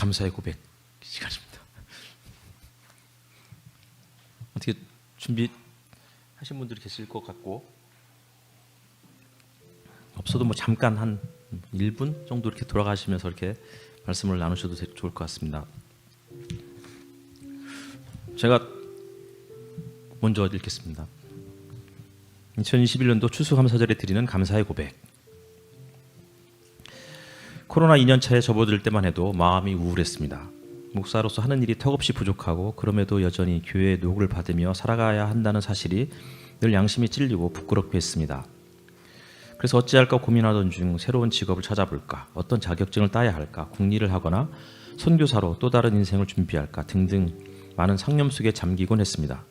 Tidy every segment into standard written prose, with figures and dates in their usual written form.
감사의 고백 시간입니다. 어떻게 준비하신 분들이 계실 것 같고, 없어도 뭐 잠깐 한 1분 정도 이렇게 돌아가시면서 이렇게 말씀을 나누셔도 좋을 것 같습니다. 제가 먼저 읽겠습니다. 2021년도 추수감사절에 드리는 감사의 고백. 코로나 2년차에 접어들 때만 해도 마음이 우울했습니다. 목사로서 하는 일이 턱없이 부족하고 그럼에도 여전히 교회의 노고를 받으며 살아가야 한다는 사실이 늘 양심이 찔리고 부끄럽게 했습니다. 그래서 어찌할까 고민하던 중 새로운 직업을 찾아볼까, 어떤 자격증을 따야 할까, 국리를 하거나 선교사로 또 다른 인생을 준비할까 등등 많은 상념 속에 잠기곤 했습니다.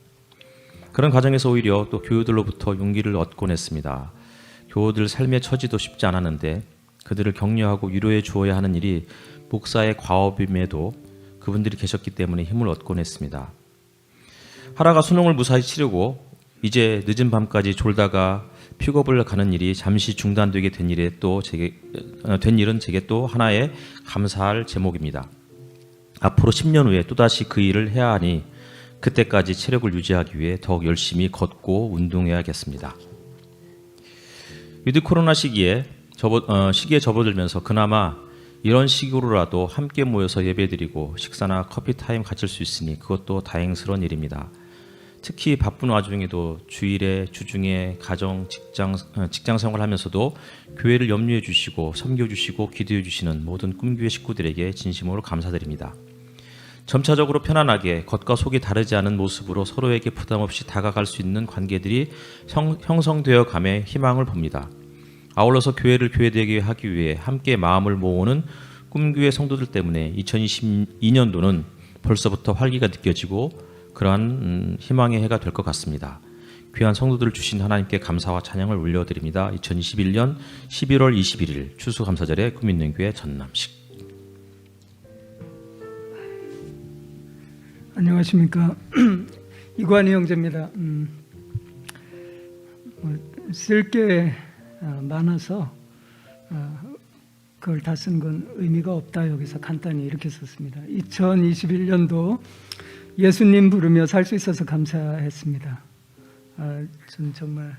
그런 과정에서 오히려 또 교우들로부터 용기를 얻곤 했습니다. 교우들 삶의 처지도 쉽지 않았는데 그들을 격려하고 위로해 주어야 하는 일이 목사의 과업임에도 그분들이 계셨기 때문에 힘을 얻곤 했습니다. 하라가 수능을 무사히 치르고 이제 늦은 밤까지 졸다가 픽업을 가는 일이 잠시 중단되게 된 일은 제게 또 하나의 감사할 제목입니다. 앞으로 10년 후에 또다시 그 일을 해야 하니 그때까지 체력을 유지하기 위해 더욱 열심히 걷고 운동해야겠습니다. 위드 코로나 시기에 접어들면서 그나마 이런 식으로라도 함께 모여서 예배드리고 식사나 커피 타임 가질 수 있으니 그것도 다행스러운 일입니다. 특히 바쁜 와중에도 주일에 주중에 가정, 직장 생활하면서도 교회를 염려해 주시고 섬겨 주시고 기도해 주시는 모든 꿈교회 식구들에게 진심으로 감사드립니다. 점차적으로 편안하게 겉과 속이 다르지 않은 모습으로 서로에게 부담 없이 다가갈 수 있는 관계들이 형성되어 감에 희망을 봅니다. 아울러서 교회를 교회되게 하기 위해 함께 마음을 모으는 꿈교회 성도들 때문에 2022년도는 벌써부터 활기가 느껴지고 그러한 희망의 해가 될 것 같습니다. 귀한 성도들을 주신 하나님께 감사와 찬양을 올려드립니다. 2021년 11월 21일 추수감사절의 꿈있는 교회 전남식. 안녕하십니까. 이관희 형제입니다. 쓸 게 많아서 그걸 다 쓴 건 의미가 없다. 여기서 간단히 이렇게 썼습니다. 2021년도 예수님 부르며 살 수 있어서 감사했습니다. 저는 정말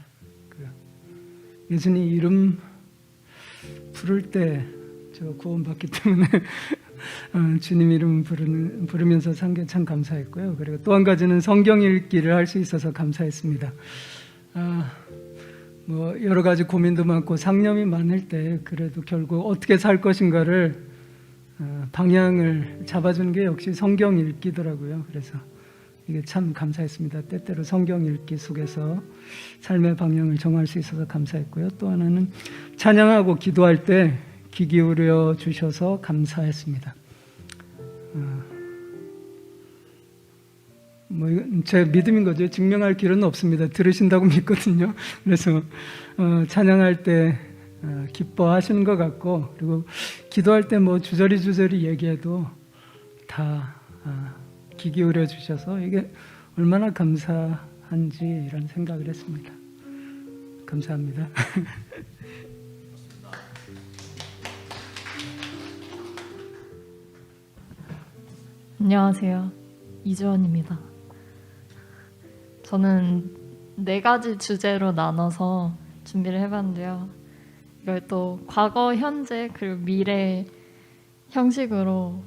예수님 이름 부를 때 저 구원받기 때문에 주님 이름 부르면서 산 게 참 감사했고요. 그리고 또 한 가지는 성경 읽기를 할 수 있어서 감사했습니다. 뭐 여러 가지 고민도 많고 상념이 많을 때 그래도 결국 어떻게 살 것인가를 방향을 잡아주는 게 역시 성경 읽기더라고요. 그래서 이게 참 감사했습니다. 때때로 성경 읽기 속에서 삶의 방향을 정할 수 있어서 감사했고요. 또 하나는 찬양하고 기도할 때 귀 기울여 주셔서 감사했습니다. 뭐 제 믿음인 거죠. 증명할 길은 없습니다. 들으신다고 믿거든요. 그래서 찬양할 때 기뻐하시는 것 같고, 그리고 기도할 때 뭐 주저리 얘기해도 다 귀 기울여 주셔서 이게 얼마나 감사한지 이런 생각을 했습니다. 감사합니다. 안녕하세요. 이주원입니다. 저는 4가지 주제로 나눠서 준비를 해봤는데요. 이걸 또 과거, 현재, 그리고 미래 형식으로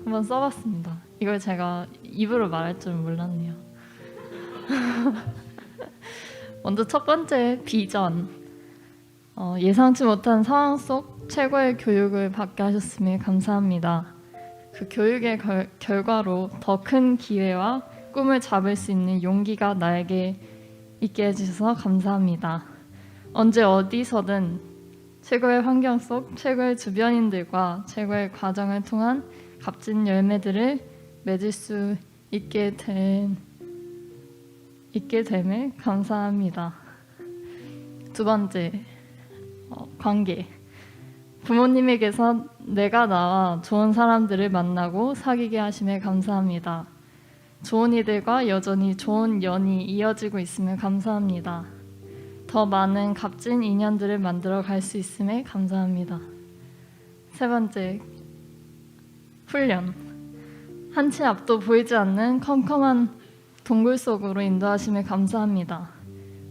한번 써봤습니다. 이걸 제가 입으로 말할 줄 몰랐네요. 먼저 첫 번째, 비전. 예상치 못한 상황 속 최고의 교육을 받게 하셨음에 감사합니다. 그 교육의 결과로 더 큰 기회와 꿈을 잡을 수 있는 용기가 나에게 있게 해주셔서 감사합니다. 언제 어디서든 최고의 환경 속 최고의 주변인들과 최고의 과정을 통한 값진 열매들을 맺을 수 있게 됨에 감사합니다. 두 번째, 관계. 부모님에게서 내가 나와 좋은 사람들을 만나고 사귀게 하심에 감사합니다. 좋은 이들과 여전히 좋은 연이 이어지고 있음에 감사합니다. 더 많은 값진 인연들을 만들어 갈 수 있음에 감사합니다. 세 번째, 훈련. 한치 앞도 보이지 않는 컴컴한 동굴 속으로 인도하심에 감사합니다.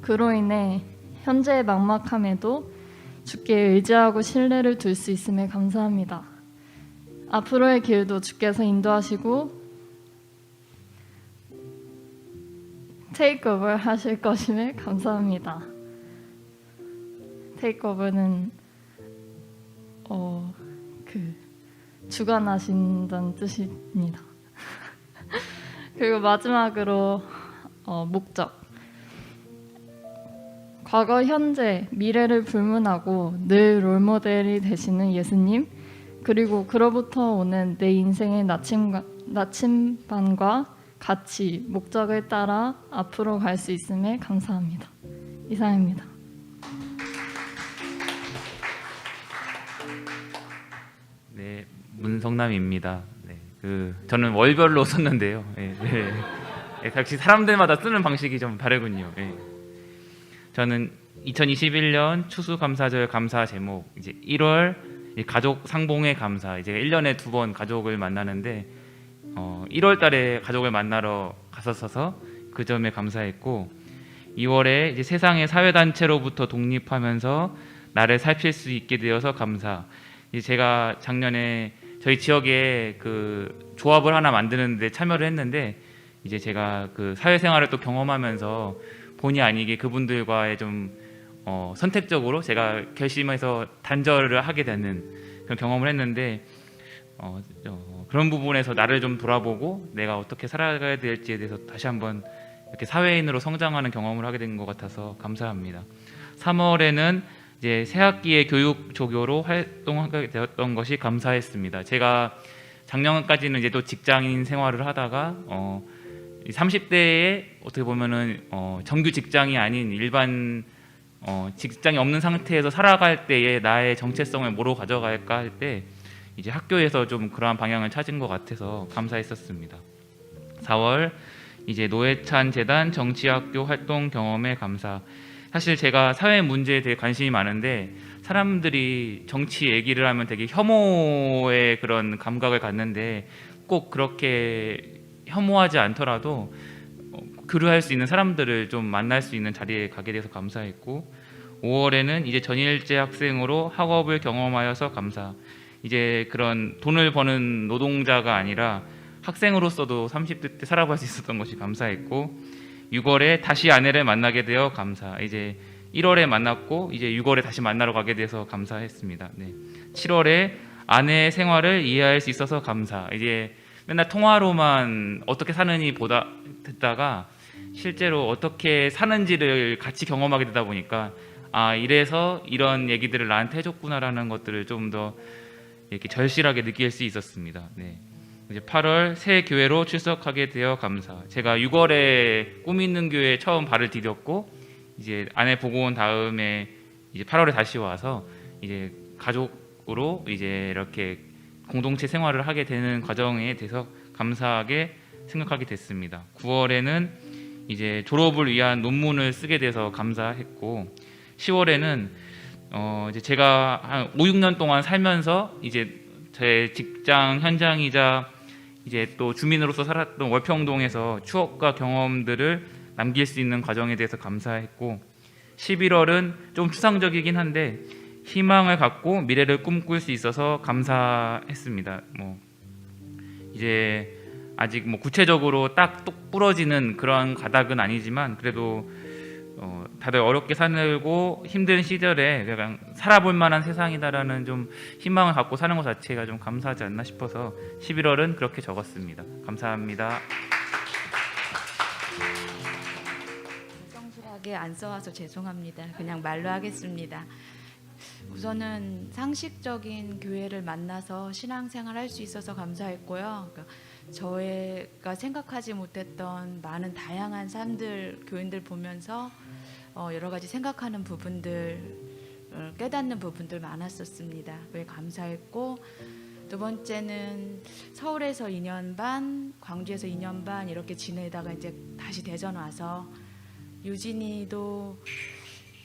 그로 인해 현재의 막막함에도 주께 의지하고 신뢰를 둘 수 있음에 감사합니다. 앞으로의 길도 주께서 인도하시고 테이크오버 하실 것임에 감사합니다. 테이크오버는 주관하신다는 뜻입니다. 그리고 마지막으로 목적. 과거, 현재, 미래를 불문하고 늘 롤모델이 되시는 예수님, 그리고 그로부터 오는 내 인생의 나침반과 가치, 목적을 따라 앞으로 갈 수 있음에 감사합니다. 이상입니다. 네, 문성남입니다. 네, 저는 월별로 썼는데요. 네, 네. 네, 역시 사람들마다 쓰는 방식이 좀 다르군요. 네. 저는 2021년 추수감사절 감사 제목 이제 1월 가족 상봉의 감사. 이제 1년에 2번 가족을 만나는데 1월 달에 가족을 만나러 갔었어서 그 점에 감사했고, 2월에 이제 세상의 사회단체로부터 독립하면서 나를 살필 수 있게 되어서 감사. 이제 제가 작년에 저희 지역에 그 조합을 하나 만드는데 참여를 했는데, 이제 제가 그 사회생활을 또 경험하면서 본의 아니게 그분들과의 좀 선택적으로 제가 결심해서 단절을 하게 되는 그런 경험을 했는데, 그런 부분에서 나를 좀 돌아보고 내가 어떻게 살아가야 될지에 대해서 다시 한번 이렇게 사회인으로 성장하는 경험을 하게 된 것 같아서 감사합니다. 3월에는 이제 새학기의 교육 조교로 활동하게 되었던 것이 감사했습니다. 제가 작년까지는 이제 또 직장인 생활을 하다가 30대에 어떻게 보면은 정규 직장이 아닌 일반 직장이 없는 상태에서 살아갈 때에 나의 정체성을 뭐로 가져갈까 할 때 이제 학교에서 좀 그러한 방향을 찾은 것 같아서 감사했었습니다. 4월 이제 노회찬 재단 정치학교 활동 경험에 감사. 사실 제가 사회 문제에 대해 관심이 많은데 사람들이 정치 얘기를 하면 되게 혐오의 그런 감각을 갖는데, 꼭 그렇게 혐오하지 않더라도 교류할 수 있는 사람들을 좀 만날 수 있는 자리에 가게 돼서 감사했고, 5월에는 이제 전일제 학생으로 학업을 경험하여서 감사. 이제 그런 돈을 버는 노동자가 아니라 학생으로서도 30대 때 살아갈 수 있었던 것이 감사했고, 6월에 다시 아내를 만나게 되어 감사. 이제 1월에 만났고 이제 6월에 다시 만나러 가게 돼서 감사했습니다. 네. 7월에 아내의 생활을 이해할 수 있어서 감사. 이제 맨날 통화로만 어떻게 사느니 듣다가 실제로 어떻게 사는지를 같이 경험하게 되다 보니까 이래서 이런 얘기들을 나한테 해줬구나라는 것들을 좀 더 이렇게 절실하게 느낄 수 있었습니다. 네. 이제 8월 새 교회로 출석하게 되어 감사. 제가 6월에 꿈 있는 교회에 처음 발을 디뎠고, 이제 아내 보고 온 다음에 이제 8월에 다시 와서 이제 가족으로 이제 이렇게 공동체 생활을 하게 되는 과정에 대해서 감사하게 생각하게 됐습니다. 9월에는 이제 졸업을 위한 논문을 쓰게 돼서 감사했고, 10월에는 이제 제가 한 5, 6년 동안 살면서 이제 제 직장 현장이자 이제 또 주민으로서 살았던 월평동에서 추억과 경험들을 남길 수 있는 과정에 대해서 감사했고, 11월은 좀 추상적이긴 한데 희망을 갖고 미래를 꿈꿀 수 있어서 감사했습니다. 이제 아직 구체적으로 딱 똑 부러지는 그런 가닥은 아니지만 그래도 다들 어렵게 살고 힘든 시절에 그냥 살아볼 만한 세상이다라는 좀 희망을 갖고 사는 것 자체가 좀 감사하지 않나 싶어서 11월은 그렇게 적었습니다. 감사합니다. 성실하게 안 써와서 죄송합니다. 그냥 말로 하겠습니다. 우선은 상식적인 교회를 만나서 신앙생활 할 수 있어서 감사했고요. 저희가 생각하지 못했던 많은 다양한 사람들, 교인들 보면서 여러 가지 생각하는 부분들, 깨닫는 부분들 많았었습니다. 왜 감사했고, 두 번째는 서울에서 2년 반, 광주에서 2년 반 이렇게 지내다가 이제 다시 대전 와서 유진이도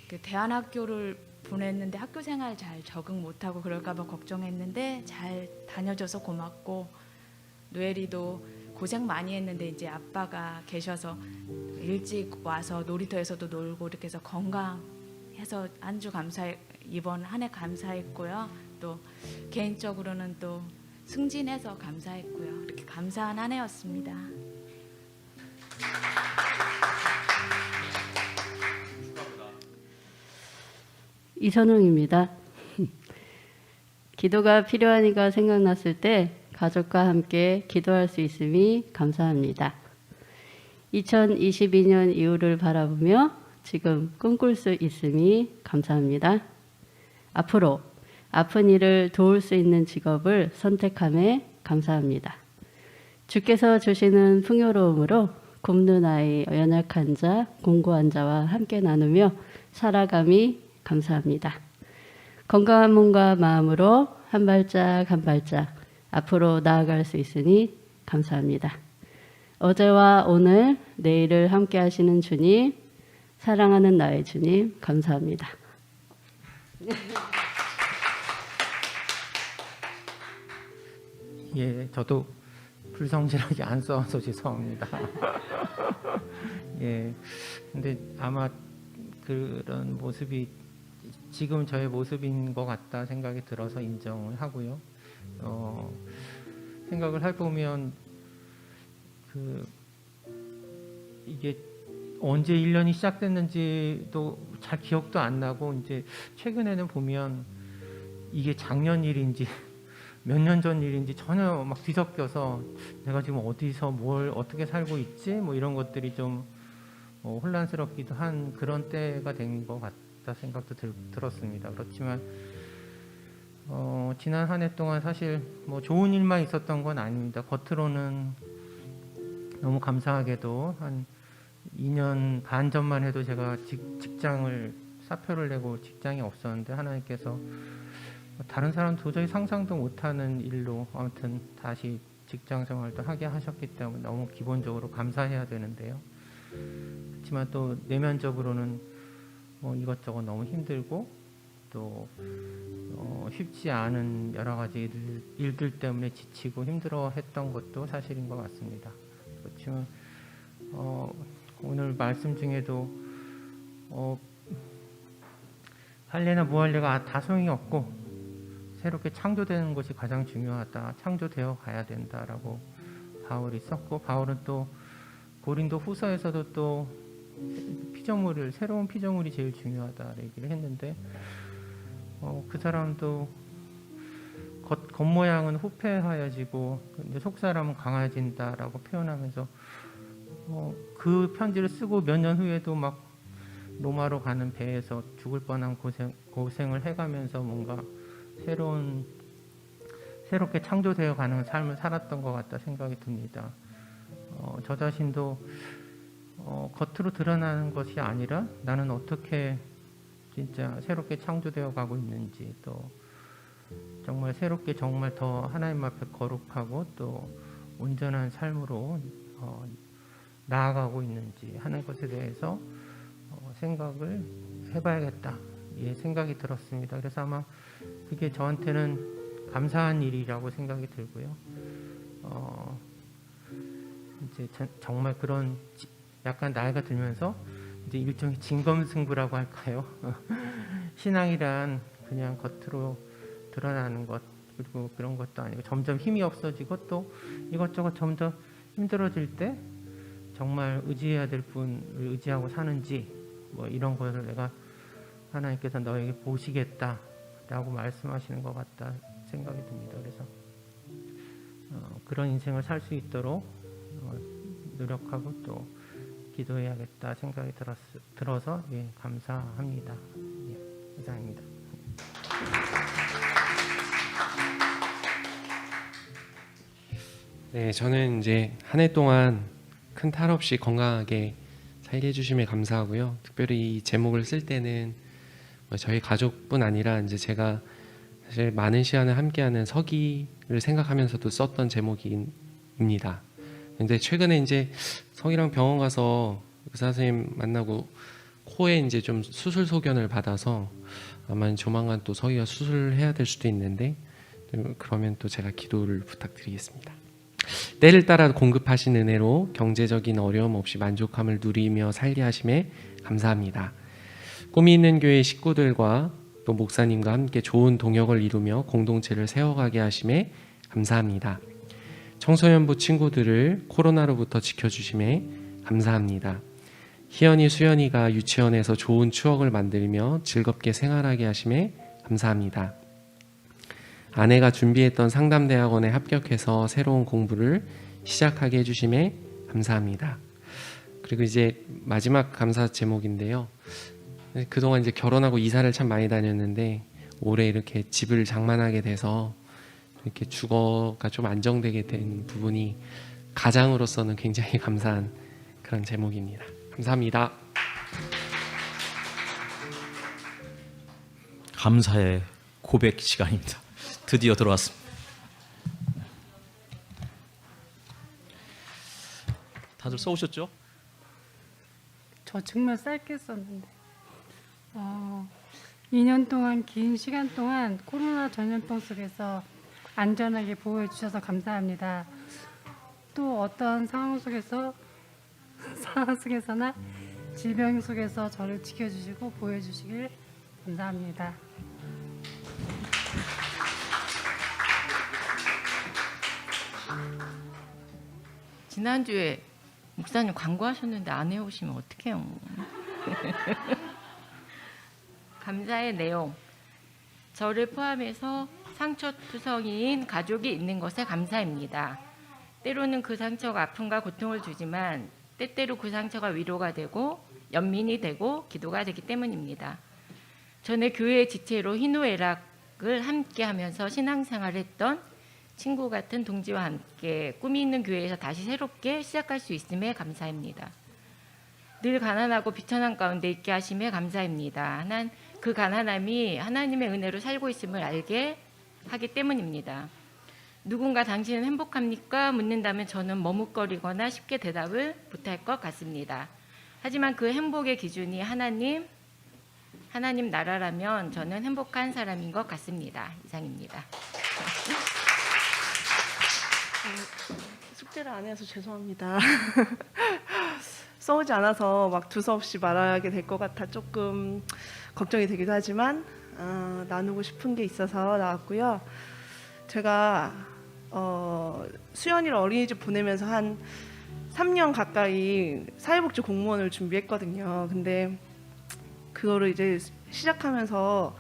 그 대안학교를 보냈는데 학교 생활 잘 적응 못하고 그럴까 봐 걱정했는데 잘 다녀줘서 고맙고, 노엘이도 고생 많이 했는데 이제 아빠가 계셔서 일찍 와서 놀이터에서도 놀고 이렇게 해서 건강해서 한 주 감사해, 이번 한 해 감사했고요. 또 개인적으로는 또 승진해서 감사했고요. 이렇게 감사한 한 해였습니다. 이선웅입니다. 기도가 필요하니까 생각났을 때 가족과 함께 기도할 수 있음이 감사합니다. 2022년 이후를 바라보며 지금 꿈꿀 수 있음이 감사합니다. 앞으로 아픈 이를 도울 수 있는 직업을 선택함에 감사합니다. 주께서 주시는 풍요로움으로 굶는 아이, 연약한 자, 공고한 자와 함께 나누며 살아감이 감사합니다. 건강한 몸과 마음으로 한 발짝 한 발짝 앞으로 나아갈 수 있으니 감사합니다. 어제와 오늘, 내일을 함께 하시는 주님, 사랑하는 나의 주님, 감사합니다. 예, 저도 불성실하게 안 써서 죄송합니다. 예, 근데 아마 그런 모습이 지금 저의 모습인 것 같다 생각이 들어서 인정을 하고요. 생각을 해보면 이게 언제 1년이 시작됐는지도 잘 기억도 안 나고 이제 최근에는 보면 이게 작년 일인지 몇 년 전 일인지 전혀 막 뒤섞여서 내가 지금 어디서 뭘 어떻게 살고 있지 뭐 이런 것들이 좀 혼란스럽기도 한 그런 때가 된 것 같다 생각도 들었습니다. 그렇지만 지난 한 해 동안 사실 뭐 좋은 일만 있었던 건 아닙니다. 겉으로는 너무 감사하게도 한 2년 반 전만 해도 제가 직장을 사표를 내고 직장이 없었는데 하나님께서 다른 사람 도저히 상상도 못하는 일로 아무튼 다시 직장 생활도 하게 하셨기 때문에 너무 기본적으로 감사해야 되는데요. 그렇지만 또 내면적으로는 이것저것 너무 힘들고 또 쉽지 않은 여러 가지 일들 때문에 지치고 힘들어했던 것도 사실인 것 같습니다. 그렇지만 오늘 말씀 중에도 할래나 무할래가 다 소용이 없고 새롭게 창조되는 것이 가장 중요하다. 창조되어 가야 된다라고 바울이 썼고 바울은 또 고린도 후서에서도 또 피조물을 새로운 피조물이 제일 중요하다 얘기를 했는데 그 사람도 겉모양은 후패하여지고 속 사람은 강해진다라고 표현하면서 그 편지를 쓰고 몇 년 후에도 막 로마로 가는 배에서 죽을 뻔한 고생을 해가면서 뭔가 새롭게 창조되어 가는 삶을 살았던 것 같다 생각이 듭니다. 저 자신도 겉으로 드러나는 것이 아니라 나는 어떻게 진짜 새롭게 창조되어 가고 있는지 또 정말 새롭게 정말 더 하나님 앞에 거룩하고 또 온전한 삶으로 나아가고 있는지 하는 것에 대해서 생각을 해봐야겠다. 예, 생각이 들었습니다. 그래서 아마 그게 저한테는 감사한 일이라고 생각이 들고요. 이제 정말 그런 약간 나이가 들면서 이제 일종의 진검승부라고 할까요? 신앙이란 그냥 겉으로 드러나는 것 그리고 그런 것도 아니고 점점 힘이 없어지고 또 이것저것 점점 힘들어질 때 정말 의지해야 될 분을 의지하고 사는지 뭐 이런 것을 내가 하나님께서 너에게 보시겠다라고 말씀하시는 것 같다 생각이 듭니다. 그래서 그런 인생을 살 수 있도록 노력하고 또 기도해야겠다 생각이 들어서 예, 감사합니다. 예, 이상입니다. 네, 저는 이제 한 해 동안 큰 탈 없이 건강하게 살게 해주심에 감사하고요. 특별히 이 제목을 쓸 때는 저희 가족뿐 아니라 이제 제가 사실 많은 시간을 함께하는 서기를 생각하면서도 썼던 제목입니다. 근데 최근에 이제 서기랑 병원 가서 의사 선생님 만나고 코에 이제 좀 수술 소견을 받아서 아마 조만간 또 서기가 수술을 해야 될 수도 있는데 그러면 또 제가 기도를 부탁드리겠습니다. 때를 따라 공급하신 은혜로 경제적인 어려움 없이 만족함을 누리며 살게 하심에 감사합니다. 꿈이 있는 교회 식구들과 또 목사님과 함께 좋은 동역을 이루며 공동체를 세워가게 하심에 감사합니다. 청소년부 친구들을 코로나로부터 지켜주심에 감사합니다. 희연이, 수연이가 유치원에서 좋은 추억을 만들며 즐겁게 생활하게 하심에 감사합니다. 아내가 준비했던 상담대학원에 합격해서 새로운 공부를 시작하게 해주심에 감사합니다. 그리고 이제 마지막 감사 제목인데요. 그동안 이제 결혼하고 이사를 참 많이 다녔는데 올해 이렇게 집을 장만하게 돼서 이렇게 주거가 좀 안정되게 된 부분이 가장으로서는 굉장히 감사한 그런 제목입니다. 감사합니다. 감사의 고백 시간입니다. 드디어 들어왔습니다. 다들 써오셨죠? 저 정말 짧게 썼는데 2년 동안 긴 시간 동안 코로나 전염병 속에서 안전하게 보호해 주셔서 감사합니다. 또 어떤 상황 속에서나 질병 속에서 저를 지켜주시고 보호해 주시길 감사합니다. 지난주에 목사님 광고하셨는데 안 해오시면 어떡해요. 감사의 내용. 저를 포함해서 상처투성이인 가족이 있는 것에 감사입니다. 때로는 그 상처가 아픔과 고통을 주지만 때때로 그 상처가 위로가 되고 연민이 되고 기도가 되기 때문입니다. 전에 교회의 지체로 희노애락을 함께 하면서 신앙생활을 했던 친구 같은 동지와 함께 꿈이 있는 교회에서 다시 새롭게 시작할 수 있음에 감사합니다. 늘 가난하고 비천한 가운데 있게 하심에 감사합니다. 난 그 가난함이 하나님의 은혜로 살고 있음을 알게 하기 때문입니다. 누군가 당신은 행복합니까? 묻는다면 저는 머뭇거리거나 쉽게 대답을 못할 것 같습니다. 하지만 그 행복의 기준이 하나님 나라라면 저는 행복한 사람인 것 같습니다. 이상입니다. 숙제를 안 해서 죄송합니다. 써오지 않아서 막 두서없이 말하게 될 것 같아 조금 걱정이 되기도 하지만 나누고 싶은 게 있어서 나왔고요. 제가 수연이를 어린이집 보내면서 한 3년 가까이 사회복지 공무원을 준비했거든요. 근데 그거를 이제 시작하면서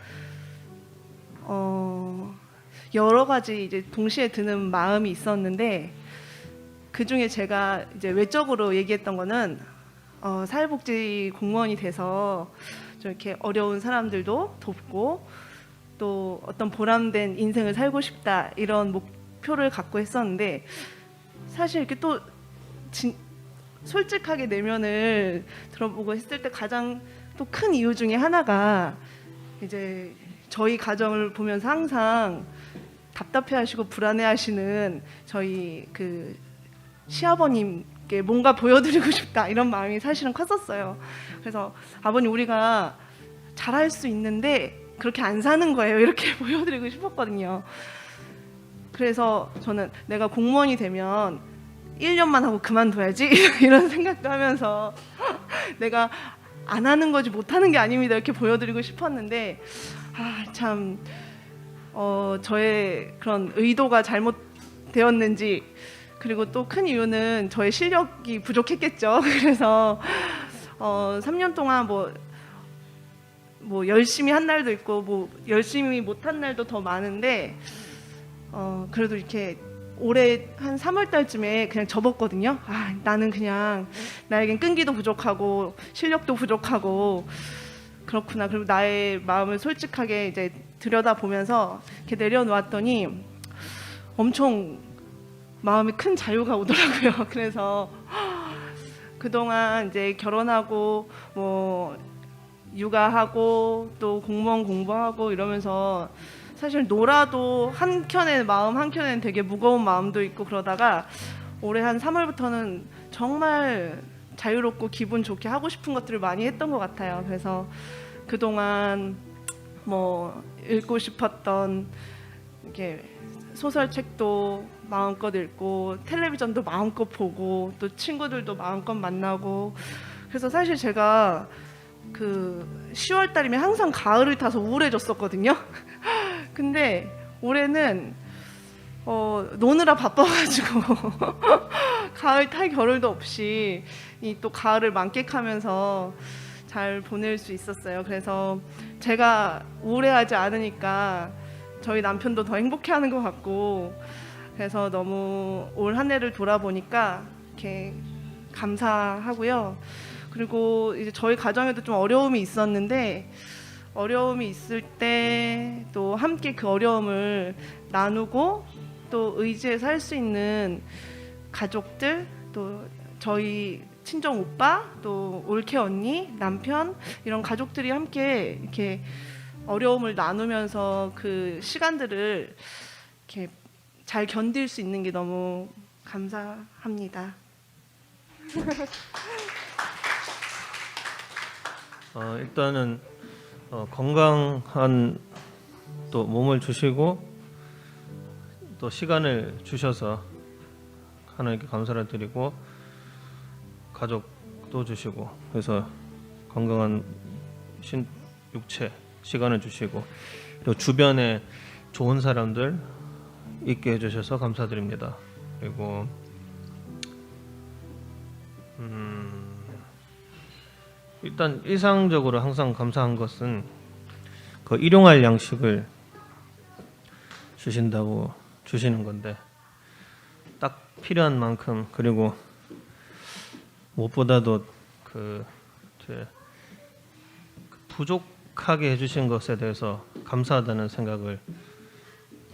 여러 가지 이제 동시에 드는 마음이 있었는데 그 중에 제가 이제 외적으로 얘기했던 거는 사회복지 공무원이 돼서 좀 이렇게 어려운 사람들도 돕고 또 어떤 보람된 인생을 살고 싶다 이런 목표를 갖고 했었는데 사실 이렇게 또 솔직하게 내면을 들어보고 했을 때 가장 또 큰 이유 중에 하나가 이제 저희 가정을 보면서 항상 답답해하시고 불안해하시는 저희 그 시아버님께 뭔가 보여드리고 싶다 이런 마음이 사실은 컸었어요. 그래서 아버님 우리가 잘할 수 있는데 그렇게 안 사는 거예요. 이렇게 보여드리고 싶었거든요. 그래서 저는 내가 공무원이 되면 1년만 하고 그만둬야지 이런 생각도 하면서 내가 안 하는 거지 못하는 게 아닙니다 이렇게 보여드리고 싶었는데 참 저의 그런 의도가 잘못되었는지 그리고 또 큰 이유는 저의 실력이 부족했겠죠. 그래서 3년 동안 뭐 열심히 한 날도 있고 뭐 열심히 못한 날도 더 많은데 그래도 이렇게 올해 한 3월 달쯤에 그냥 접었거든요. 나는 그냥 나에겐 끈기도 부족하고 실력도 부족하고 그렇구나. 그리고 나의 마음을 솔직하게 이제 들여다보면서 이렇게 내려놓았더니 엄청 마음에 큰 자유가 오더라고요. 그래서 그동안 이제 결혼하고 뭐 육아하고 또 공무원 공부하고 이러면서 사실 놀아도 한켠에 마음 한켠에는 되게 무거운 마음도 있고 그러다가 올해 한 3월부터는 정말 자유롭고 기분 좋게 하고 싶은 것들을 많이 했던 것 같아요. 그래서 그동안 뭐 읽고 싶었던 이렇게 소설책도 마음껏 읽고 텔레비전도 마음껏 보고 또 친구들도 마음껏 만나고 그래서 사실 제가 그 10월 달이면 항상 가을을 타서 우울해졌었거든요. 근데 올해는 노느라 바빠가지고 가을 탈 겨를도 없이 이 또 가을을 만끽하면서 잘 보낼 수 있었어요. 그래서 제가 우울해하지 않으니까 저희 남편도 더 행복해하는 것 같고 그래서 너무 올 한 해를 돌아보니까 이렇게 감사하고요. 그리고 이제 저희 가정에도 좀 어려움이 있었는데 어려움이 있을 때 또 함께 그 어려움을 나누고 또 의지해서 할 수 있는 가족들 또 저희 친정 오빠 또 올케 언니 남편 이런 가족들이 함께 이렇게 어려움을 나누면서 그 시간들을 이렇게 잘 견딜 수 있는 게 너무 감사합니다. 일단은 건강한 또 몸을 주시고 또 시간을 주셔서 하나님께 감사를 드리고 가족도 주시고 그래서 건강한 육체 시간을 주시고 그리고 주변에 좋은 사람들 있게 해주셔서 감사드립니다. 그리고 일단 일상적으로 항상 감사한 것은 그 일용할 양식을 주신다고 주시는 건데 딱 필요한 만큼 그리고 무엇보다도 부족하게 해주신 것에 대해서 감사하다는 생각을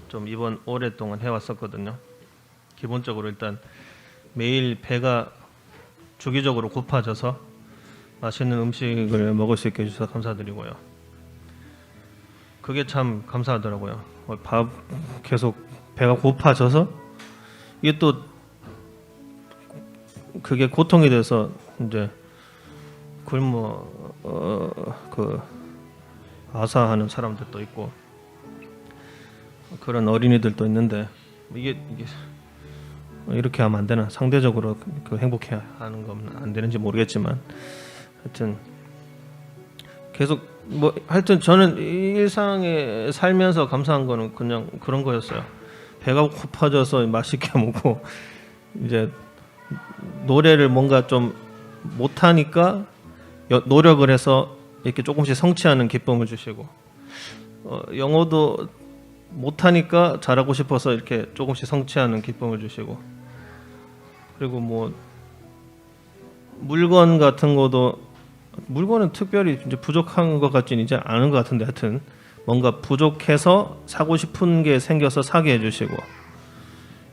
좀 이번 오랫동안 해왔었거든요. 기본적으로 일단 매일 배가 주기적으로 고파져서 맛있는 음식을 먹을 수 있게 해주셔서 감사드리고요. 그게 참 감사하더라고요. 밥 계속 배가 고파져서 이게 또 그게 고통이 돼서 이제 굶어 아사하는 사람들도 있고 그런 어린이들도 있는데 이게 이렇게 하면 안 되나? 상대적으로 행복해 하는 건 안 되는지 모르겠지만 하여튼 계속 하여튼 저는 일상에 살면서 감사한 거는 그냥 그런 거였어요. 배가 고파져서 맛있게 먹고 이제 노래를 뭔가 좀 못하니까 노력을 해서 이렇게 조금씩 성취하는 기쁨을 주시고 영어도 못하니까 잘하고 싶어서 이렇게 조금씩 성취하는 기쁨을 주시고 그리고 뭐 물건 같은 것도 물건은 특별히 이제 부족한 것 같지는 이제 않은 것 같은데 하여튼 뭔가 부족해서 사고 싶은 게 생겨서 사게 해주시고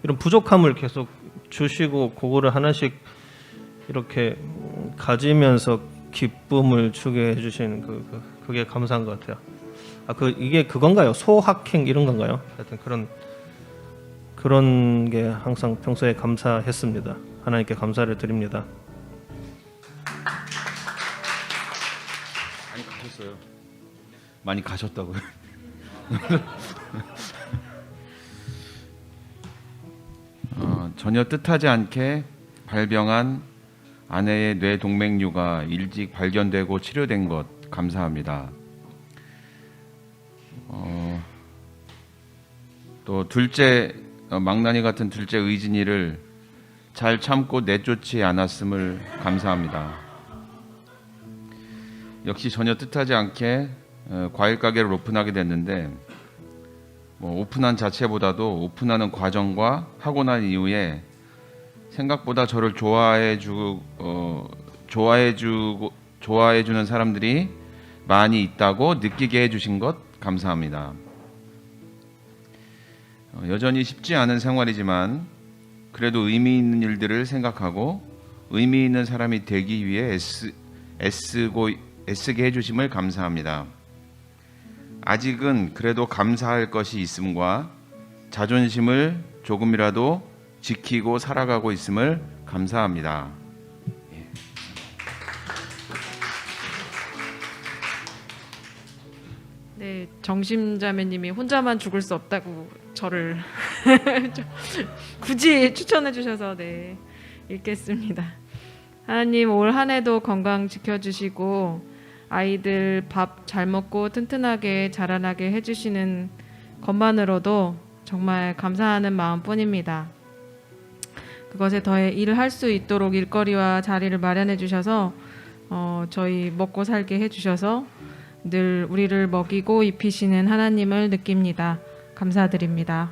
이런 부족함을 계속 주시고 그거를 하나씩 이렇게 가지면서 기쁨을 주게 해주시는 그게 감사한 것 같아요. 이게 그건가요? 소확행 이런 건가요? 하여튼 그런 게 항상 평소에 감사했습니다. 하나님께 감사를 드립니다. 많이 가셨어요. 많이 가셨다고요. 전혀 뜻하지 않게 발병한 아내의 뇌동맥류가 일찍 발견되고 치료된 것 감사합니다. 또 둘째 망나니 같은 둘째 의진이를 잘 참고 내쫓지 않았음을 감사합니다. 역시 전혀 뜻하지 않게 과일 가게를 오픈하게 됐는데 오픈한 자체보다도 오픈하는 과정과 하고 난 이후에 생각보다 저를 좋아해주는 사람들이 많이 있다고 느끼게 해주신 것 감사합니다. 여전히 쉽지 않은 생활이지만 그래도 의미 있는 일들을 생각하고 의미 있는 사람이 되기 위해 애쓰게 해주심을 감사합니다. 아직은 그래도 감사할 것이 있음과 자존심을 조금이라도 지키고 살아가고 있음을 감사합니다. 네, 네, 정심자매님이 혼자만 죽을 수 없다고 저를 굳이 추천해 주셔서 네, 읽겠습니다. 하나님 올 한 해도 건강 지켜주시고 아이들 밥 잘 먹고 튼튼하게 자라나게 해주시는 것만으로도 정말 감사하는 마음뿐입니다. 그것에 더해 일을 할 수 있도록 일거리와 자리를 마련해 주셔서 저희 먹고 살게 해주셔서 늘 우리를 먹이고 입히시는 하나님을 느낍니다. 감사드립니다.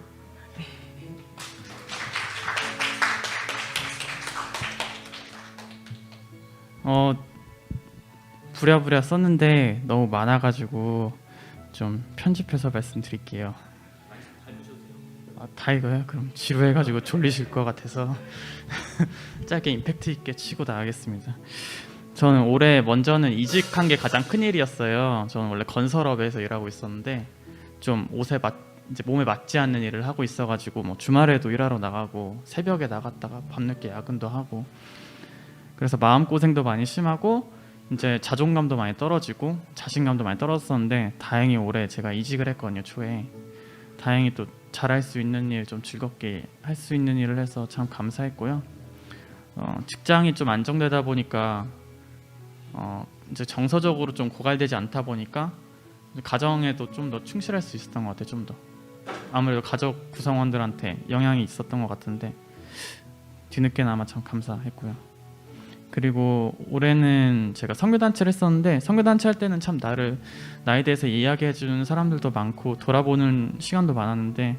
부랴부랴 썼는데 너무 많아가지고 좀 편집해서 말씀드릴게요. 다 이거요? 그럼 지루해가지고 졸리실 것 같아서 짧게 임팩트 있게 치고 나가겠습니다. 저는 올해 먼저는 이직한 게 가장 큰 일이었어요. 저는 원래 건설업에서 일하고 있었는데 좀 이제 몸에 맞지 않는 일을 하고 있어가지고 뭐 주말에도 일하러 나가고 새벽에 나갔다가 밤늦게 야근도 하고 그래서 마음 고생도 많이 심하고 이제 자존감도 많이 떨어지고 자신감도 많이 떨어졌었는데 다행히 올해 제가 이직을 했거든요. 초에 다행히 또 잘할 수 있는 일, 좀 즐겁게 할 수 있는 일을 해서 참 감사했고요. 직장이 좀 안정되다 보니까 이제 정서적으로 좀 고갈되지 않다 보니까 가정에도 좀 더 충실할 수 있었던 것 같아요. 좀 더 아무래도 가족 구성원들한테 영향이 있었던 것 같은데 뒤늦게나마 참 감사했고요. 그리고 올해는 제가 선교단체를 했었는데 선교단체 할 때는 참 나에 대해서 이야기해 주는 사람들도 많고 돌아보는 시간도 많았는데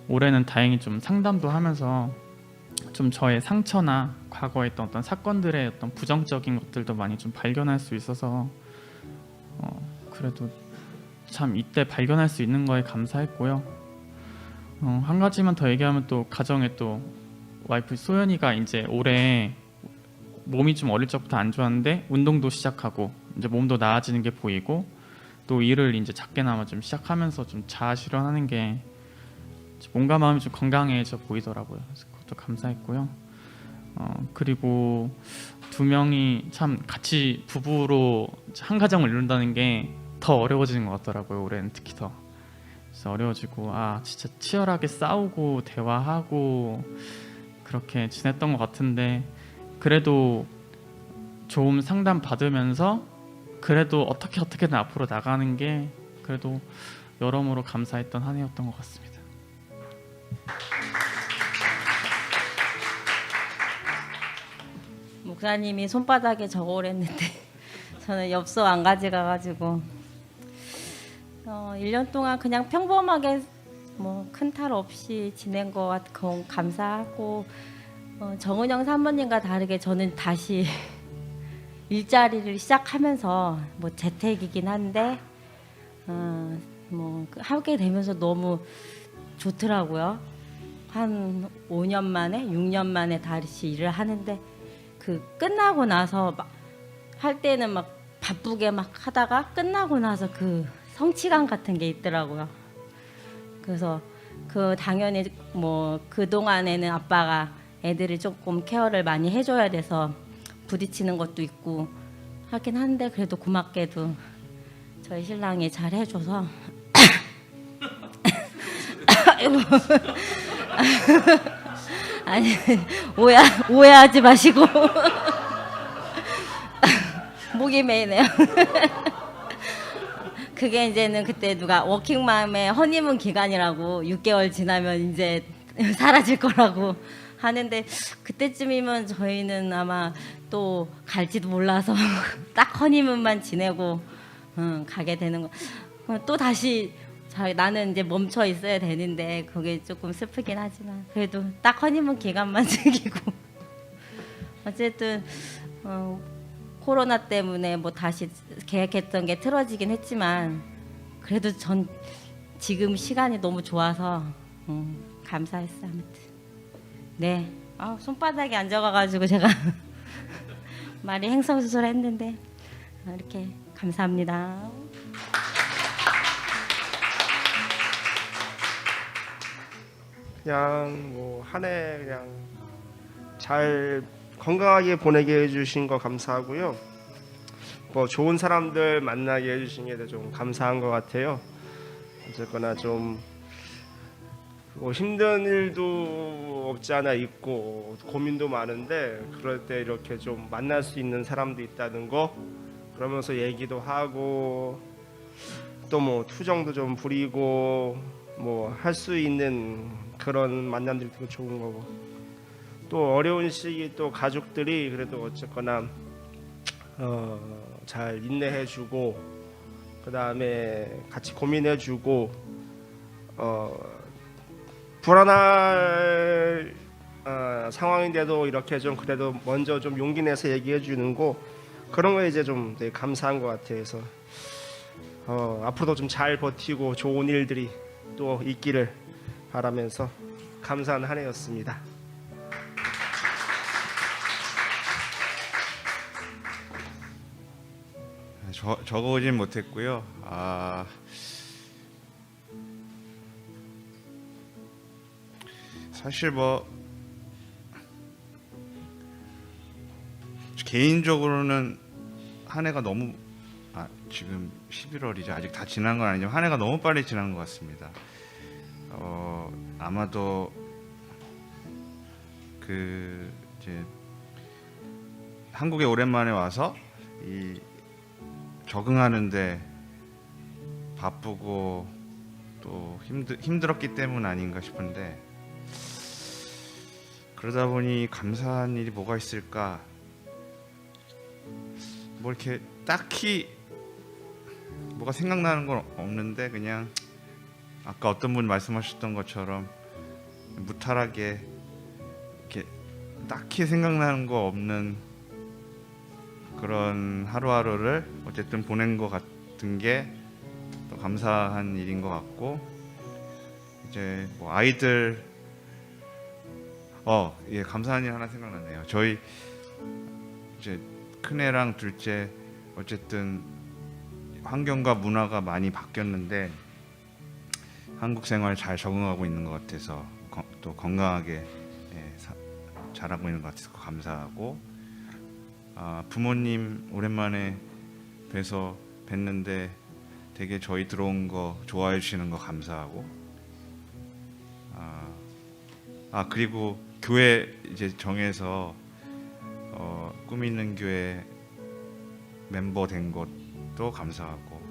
올해는 다행히 좀 상담도 하면서 좀 저의 상처나 과거에 있던 어떤 사건들의 어떤 부정적인 것들도 많이 좀 발견할 수 있어서 그래도 참 이때 발견할 수 있는 거에 감사했고요. 한 가지만 더 얘기하면 또 가정에 또 와이프 소연이가 이제 올해 몸이 좀 어릴 적부터 안 좋았는데 운동도 시작하고 이제 몸도 나아지는 게 보이고 또 일을 이제 작게나마 좀 시작하면서 좀 자아 실현하는 게 몸과 마음이 좀 건강해져 보이더라고요. 그래서 그것도 감사했고요. 그리고 두 명이 참 같이 부부로 한 가정을 이룬다는 게 더 어려워지는 것 같더라고요. 올해는 특히 더 그래서 어려워지고 진짜 치열하게 싸우고 대화하고 그렇게 지냈던 것 같은데 그래도 좋은 상담 받으면서 그래도 어떻게든 앞으로 나가는 게 그래도 여러모로 감사했던 한 해였던 것 같습니다. 목사님이 손바닥에 적어오랬는데 저는 엽서 안 가져가가지고 1년 동안 그냥 평범하게 뭐 큰 탈 없이 지낸 것 같고 감사하고 정은영 사모님과 다르게 저는 다시 일자리를 시작하면서 뭐 재택이긴 한데 뭐 하게 되면서 너무 좋더라고요. 한 5년 만에 6년 만에 다시 일을 하는데 그 끝나고 나서 막 할 때는 막 바쁘게 막 하다가 끝나고 나서 그 성취감 같은 게 있더라고요. 그래서 당연히 뭐 그 동안에는 아빠가 애들을 조금 케어를 많이 해줘야 돼서 부딪히는 것도 있고 하긴 한데 그래도 고맙게도 저희 신랑이 잘 해줘서 아니 오해하지 마시고 목이 메이네요. 그게 이제는 그때 누가 워킹맘의 허니문 기간이라고 6개월 지나면 이제 사라질 거라고 하는데 그때쯤이면 저희는 아마 또 갈지도 몰라서 딱 허니문만 지내고 가게 되는 거. 또 다시 나는 이제 멈춰 있어야 되는데 그게 조금 슬프긴 하지만 그래도 딱 허니문 기간만 즐기고 어쨌든 코로나 때문에 뭐 다시 계획했던 게 틀어지긴 했지만 그래도 전 지금 시간이 너무 좋아서 감사했어요. 아무튼 네 손바닥에 안 적어가지고 제가 말이 행성수설했는데 이렇게 감사합니다. 그냥 뭐 한 해 그냥 잘 건강하게 보내게 해주신 거 감사하고요. 뭐 좋은 사람들 만나게 해주신 게 좀 감사한 것 같아요. 어쨌거나 좀 뭐 힘든 일도 없지 않아 있고 고민도 많은데 그럴 때 이렇게 좀 만날 수 있는 사람도 있다는 거, 그러면서 얘기도 하고 또 뭐 투정도 좀 부리고 뭐 할 수 있는 그런 만남들이 되게 좋은 거고, 또 어려운 시기 또 가족들이 그래도 어쨌거나 잘 인내해주고 그 다음에 같이 고민해주고 불안할 상황인데도 이렇게 좀 그래도 먼저 좀 용기 내서 얘기해주는 거, 그런 거에 이제 좀 되게 감사한 것 같아요. 그래서 앞으로도 좀 잘 버티고 좋은 일들이 또 있기를 바라면서 감사한 한 해였습니다. 적어오진 못했고요. 사실 뭐 개인적으로는 한 해가 너무 지금 11월이죠. 아직 다 지난 건 아니지만 한 해가 너무 빨리 지난 것 같습니다. 아마도 이제 한국에 오랜만에 와서 이 적응하는데 바쁘고 또 힘들었기 때문 아닌가 싶은데, 그러다 보니 감사한 일이 뭐가 있을까, 뭐 이렇게 딱히 뭐가 생각나는 건 없는데, 그냥 아까 어떤 분 말씀하셨던 것처럼 무탈하게 이렇게 딱히 생각나는 거 없는 그런 하루하루를 어쨌든 보낸 것 같은 게 또 감사한 일인 것 같고, 이제 뭐 아이들 예, 감사한 일 하나 생각났네요. 저희 이제 큰애랑 둘째 어쨌든 환경과 문화가 많이 바뀌었는데 한국 생활 잘 적응하고 있는 것 같아서 또 건강하게 잘하고 있는 것 같아서 감사하고, 부모님 오랜만에 뵀는데 되게 저희 들어온 거 좋아해 주시는 거 감사하고, 그리고 교회 이제 정해서 꿈 있는 교회 멤버 된 것도 감사하고,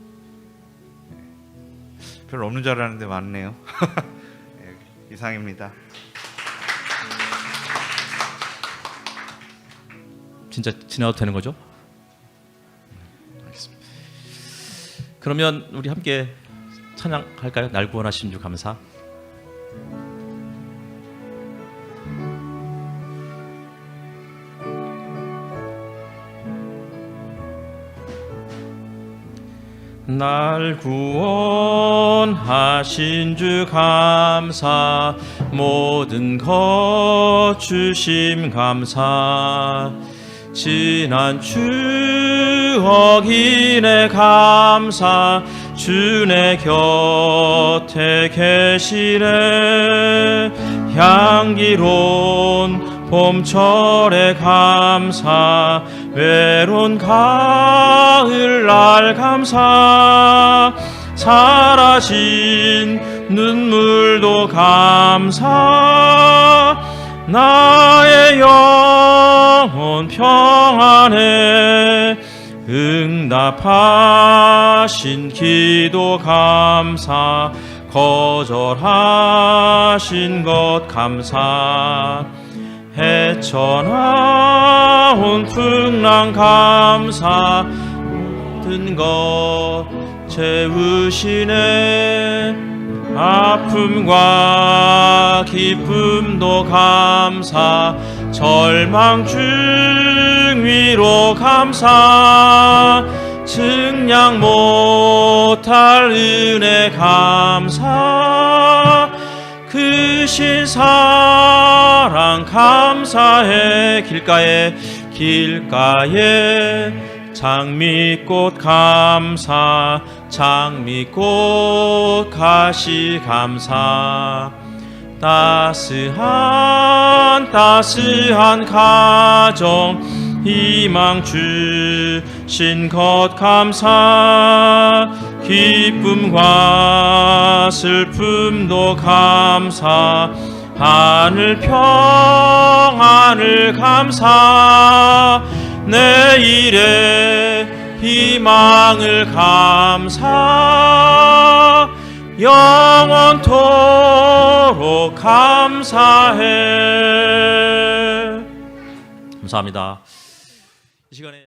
별로 없는 줄 알았는데 많네요. 이상입니다. 진짜 지나가도 되는 거죠? 알겠습니다. 그러면 우리 함께 찬양할까요? 날 구원하신 주 감사. 날 구원하신 주 감사, 모든 것 주심 감사, 지난 추억 이내 감사, 주내 곁에 계시네. 향기로운 봄철에 감사, 외로운 가을날 감사, 사라진 눈물도 감사, 나의 영혼 평안해 응답하신 기도 감사, 거절하신 것 감사, 헤쳐나온 풍랑 감사, 모든 것 채우시네. 아픔과 기쁨도 감사, 절망 중 위로 감사, 증량 못할 은혜 감사, 크신 사랑 감사해. 길가에 장미꽃 감사, 장미꽃 가시 감사, 따스한 가정 희망 주신 것 감사 기쁨과 슬픔도 감사 하늘 평안을 감사 내일의 희망을 감사 영원토록 감사해. 감사합니다. 이 시간에